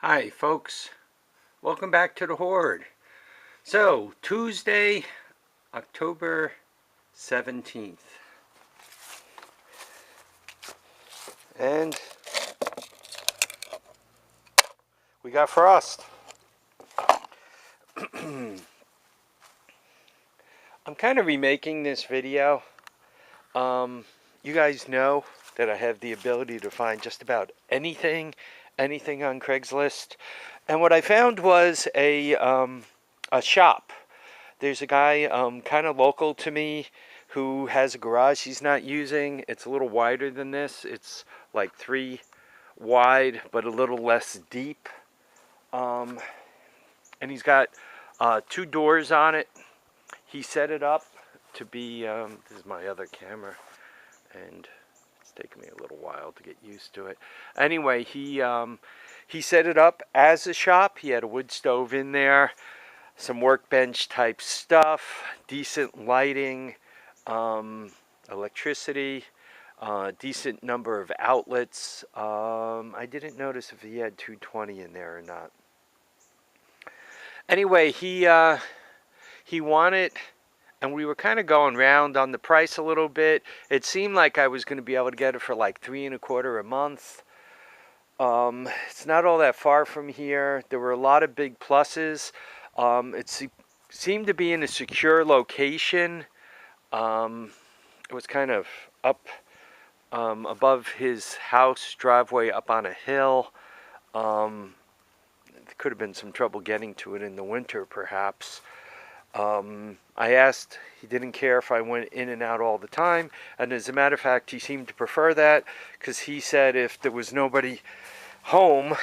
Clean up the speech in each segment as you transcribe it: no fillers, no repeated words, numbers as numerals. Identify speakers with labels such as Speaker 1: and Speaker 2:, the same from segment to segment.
Speaker 1: Hi folks, welcome back to the Horde. So, Tuesday, October 17th. And we got frost. I'm kind of remaking this video. You guys know that I have the ability to find just about anything on Craigslist. And what I found was a shop. There's a guy kind of local to me who has a garage he's not using. It's a little wider than this. It's like 3 wide, but a little less deep. And he's got 2 doors on it. He set it up to be, this is my other camera, and it's taken me a little while to get used to it. Anyway, he set it up as a shop. He had a wood stove in there, some workbench type stuff, decent lighting, electricity, decent number of outlets. I didn't notice if he had 220 in there or not. Anyway, he wanted, and we were kind of going round on the price a little bit. It seemed like I was going to be able to get it for like $3.25 a month. It's not all that far from here. There were a lot of big pluses. It seemed to be in a secure location. It was kind of up above his house driveway, up on a hill. There could have been some trouble getting to it in the winter, perhaps. I asked, he didn't care if I went in and out all the time, and as a matter of fact, he seemed to prefer that, because he said if there was nobody home,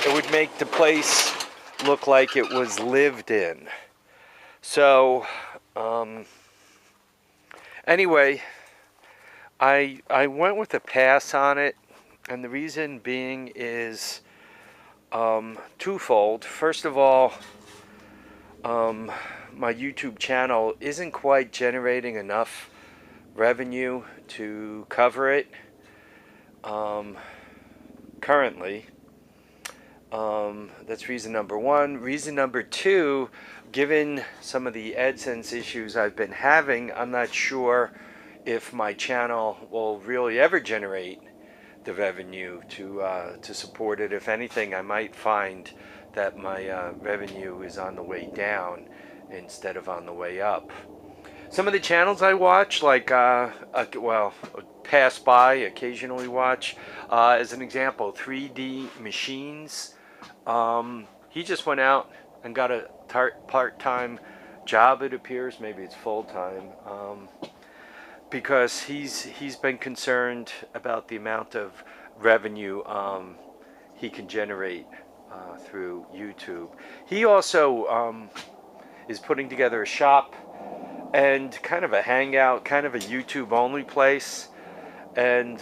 Speaker 1: it would make the place look like it was lived in. So, anyway, I went with a pass on it, and the reason being is twofold. First of all, my YouTube channel isn't quite generating enough revenue to cover it currently. That's reason number one. Reason number two, given some of the AdSense issues I've been having, I'm not sure if my channel will really ever generate the revenue to support it. If anything, I might find that my revenue is on the way down instead of on the way up. Some of the channels I watch, like, pass by, occasionally watch, as an example, 3D Machines. He just went out and got a part-time job, it appears. Maybe it's full-time. Because he's been concerned about the amount of revenue he can generate through YouTube. He also is putting together a shop and kind of a hangout, kind of a YouTube only place, and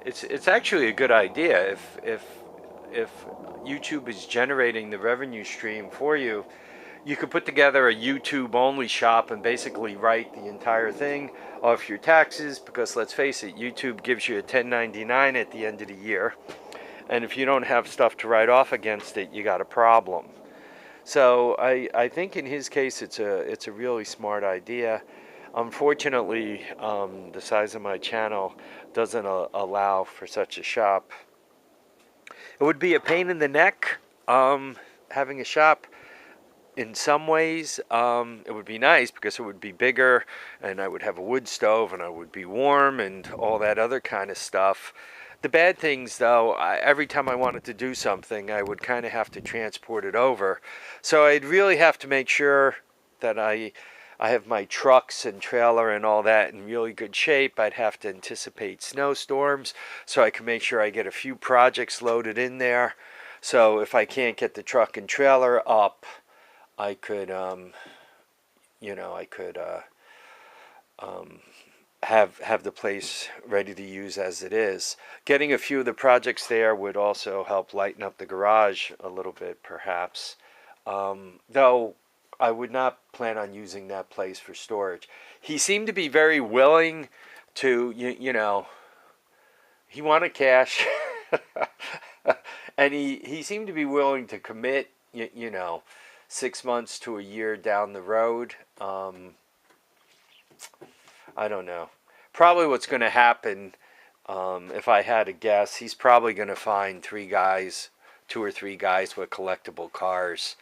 Speaker 1: it's actually a good idea. If YouTube is generating the revenue stream for you, you could put together a YouTube only shop and basically write the entire thing off your taxes, because let's face it, YouTube gives you a 1099 at the end of the year, and if you don't have stuff to write off against it, you got a problem. So I think in his case it's a really smart idea. Unfortunately, the size of my channel doesn't allow for such a shop. It would be a pain in the neck having a shop. In some ways, it would be nice because it would be bigger, and I would have a wood stove, and I would be warm, and all that other kind of stuff. The bad things, though, every time I wanted to do something, I would kind of have to transport it over. So I'd really have to make sure that I have my trucks and trailer and all that in really good shape. I'd have to anticipate snowstorms, so I can make sure I get a few projects loaded in there. So if I can't get the truck and trailer up, I could, have the place ready to use as it is. Getting a few of the projects there would also help lighten up the garage a little bit, perhaps. Though I would not plan on using that place for storage. He seemed to be very willing to, he wanted cash. And he seemed to be willing to commit, you know, 6 months to a year down the road. I don't know. Probably what's going to happen, if I had to guess, he's probably going to find two or three guys with collectible cars,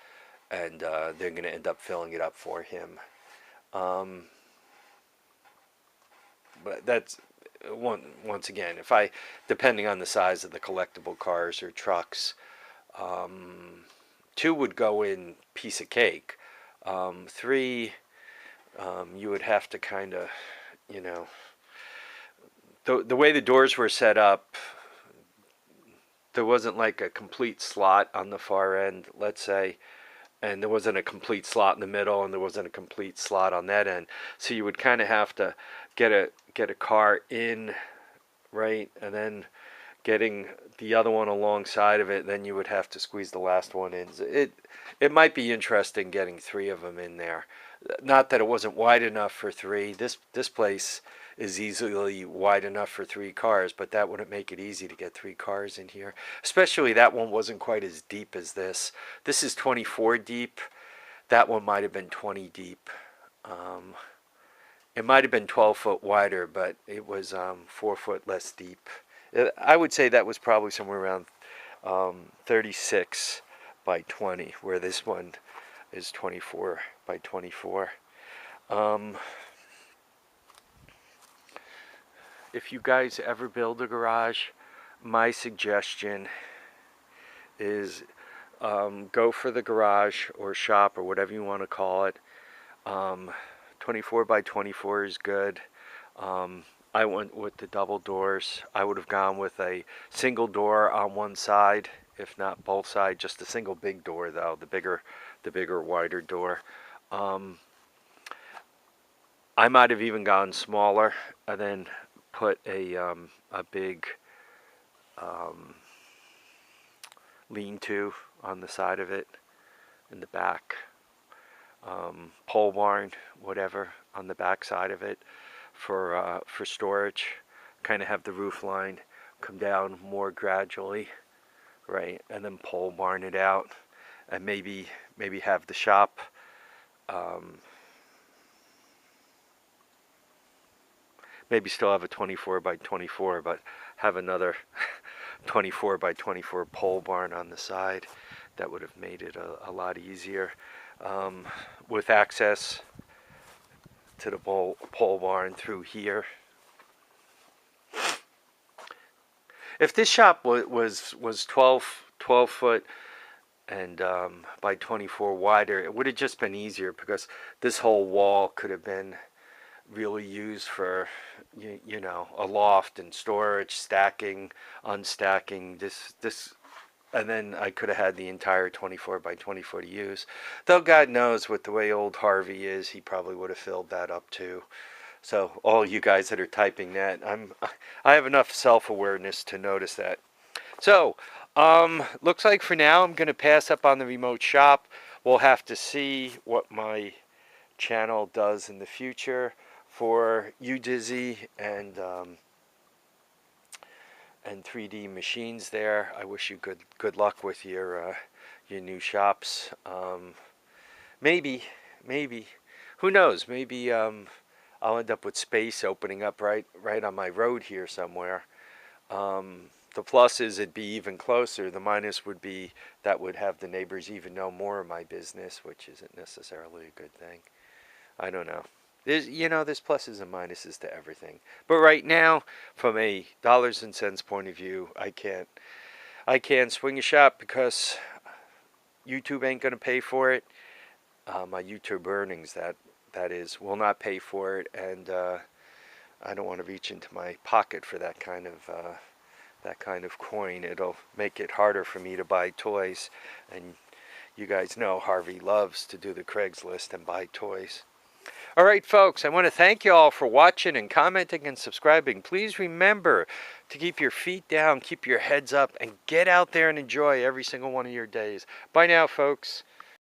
Speaker 1: and they're going to end up filling it up for him. Um, but that's once again, if I, depending on the size of the collectible cars or trucks, two would go in piece of cake. Three, you would have to kind of, you know, the way the doors were set up, there wasn't like a complete slot on the far end, let's say, and there wasn't a complete slot in the middle, and there wasn't a complete slot on that end. So you would kind of have to get a car in, right, and then getting the other one alongside of it. Then you would have to squeeze the last one in. It might be interesting getting three of them in there. Not that it wasn't wide enough for three. This place is easily wide enough for three cars, but that wouldn't make it easy to get three cars in here. Especially that one wasn't quite as deep as this. This is 24 deep. That one might have been 20 deep. It might have been 12 foot wider, but it was 4 foot less deep. I would say that was probably somewhere around 36 by 20, where this one is 24 by 24. If you guys ever build a garage, my suggestion is go for the garage or shop or whatever you want to call it. 24 by 24 is good. I went with the double doors. I would have gone with a single door on one side, if not both sides. Just a single big door, though, the bigger, wider door. I might have even gone smaller and then put a big lean-to on the side of it, in the back. Pole barn, whatever, on the back side of it for storage. Kind of have the roof line come down more gradually, right, and then pole barn it out, and maybe have the shop maybe still have a 24 by 24, but have another 24 by 24 pole barn on the side. That would have made it a lot easier, with access to the pole barn through here. If this shop was 12 foot and by 24 wider, it would have just been easier, because this whole wall could have been really used for, you know, a loft and storage, stacking, unstacking, this, and then I could have had the entire 24 by 24 to use. Though God knows, with the way old Harvey is, he probably would have filled that up too. So all you guys that are typing that, I have enough self-awareness to notice that. So looks like for now I'm going to pass up on the remote shop. We'll have to see what my channel does in the future for you, Dizzy, and 3D machines there. I wish you good luck with your new shops. Maybe, who knows? Maybe I'll end up with space opening up right on my road here somewhere. The plus is it'd be even closer. The minus would be that would have the neighbors even know more of my business, which isn't necessarily a good thing. I don't know. There's pluses and minuses to everything. But right now, from a dollars and cents point of view, I can't swing a shop, because YouTube ain't gonna pay for it. My YouTube earnings, that is, will not pay for it, and I don't want to reach into my pocket for that kind of coin. It'll make it harder for me to buy toys, and you guys know Harvey loves to do the Craigslist and buy toys. All right, folks, I want to thank you all for watching and commenting and subscribing. Please remember to keep your feet down, keep your heads up, and get out there and enjoy every single one of your days. Bye now, folks.